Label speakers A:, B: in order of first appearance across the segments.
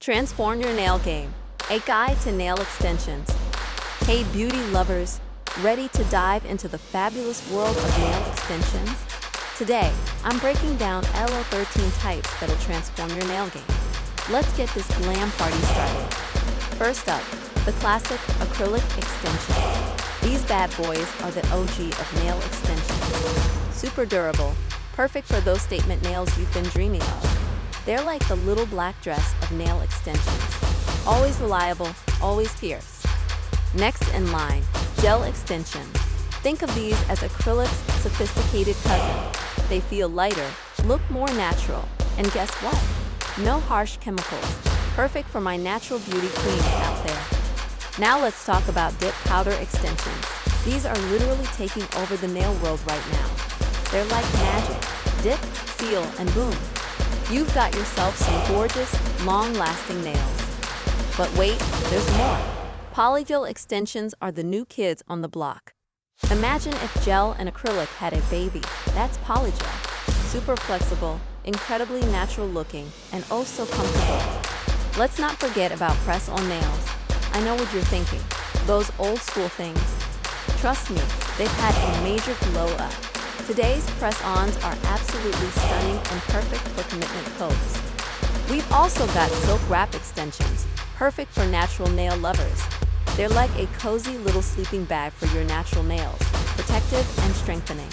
A: Transform your nail game. A guide to nail extensions. Hey beauty lovers, ready to dive into the fabulous world of nail extensions? Today, I'm breaking down LO13 types that'll transform your nail game. Let's get this glam party started. First up, the classic acrylic extensions. These bad boys are the OG of nail extensions. Super durable, perfect for those statement nails you've been dreaming of. They're like the little black dress of nail extensions. Always reliable, always fierce. Next in line, gel extensions. Think of these as acrylic's sophisticated cousin. They feel lighter, look more natural, and guess what? No harsh chemicals. Perfect for my natural beauty queens out there. Now let's talk about dip powder extensions. These are literally taking over the nail world right now. They're like magic. Dip, seal, and boom. You've got yourself some gorgeous, long-lasting nails. But wait, there's more. Polygel extensions are the new kids on the block. Imagine if gel and acrylic had a baby. That's polygel. Super flexible, incredibly natural looking, and oh so comfortable. Let's not forget about press-on nails. I know what you're thinking. Those old school things. Trust me, they've had a major glow up. Today's press-ons are absolutely stunning and perfect for commitment pose. We've also got silk wrap extensions, perfect for natural nail lovers. They're like a cozy little sleeping bag for your natural nails, protective and strengthening.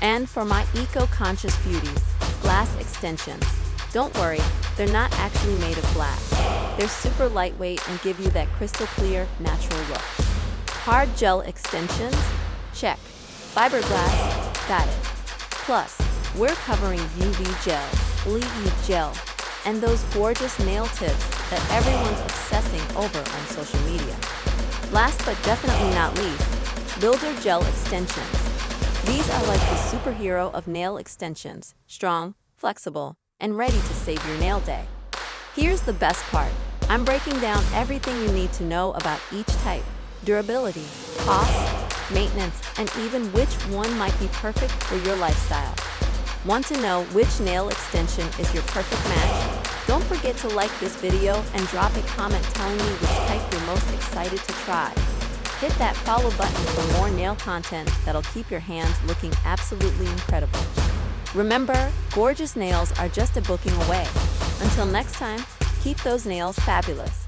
A: And for my eco-conscious beauties, glass extensions. Don't worry, they're not actually made of glass. They're super lightweight and give you that crystal clear, natural look. Hard gel extensions? Check. Fiberglass? Got it. Plus, we're covering UV gel, LEED gel, and those gorgeous nail tips that everyone's obsessing over on social media. Last but definitely not least, builder gel extensions. These are like the superhero of nail extensions, strong, flexible, and ready to save your nail day. Here's the best part. I'm breaking down everything you need to know about each type, durability, cost, maintenance, and even which one might be perfect for your lifestyle. Want to know which nail extension is your perfect match? Don't forget to like this video and drop a comment telling me which type you're most excited to try. Hit that follow button for more nail content that'll keep your hands looking absolutely incredible. Remember, gorgeous nails are just a booking away. Until next time, keep those nails fabulous.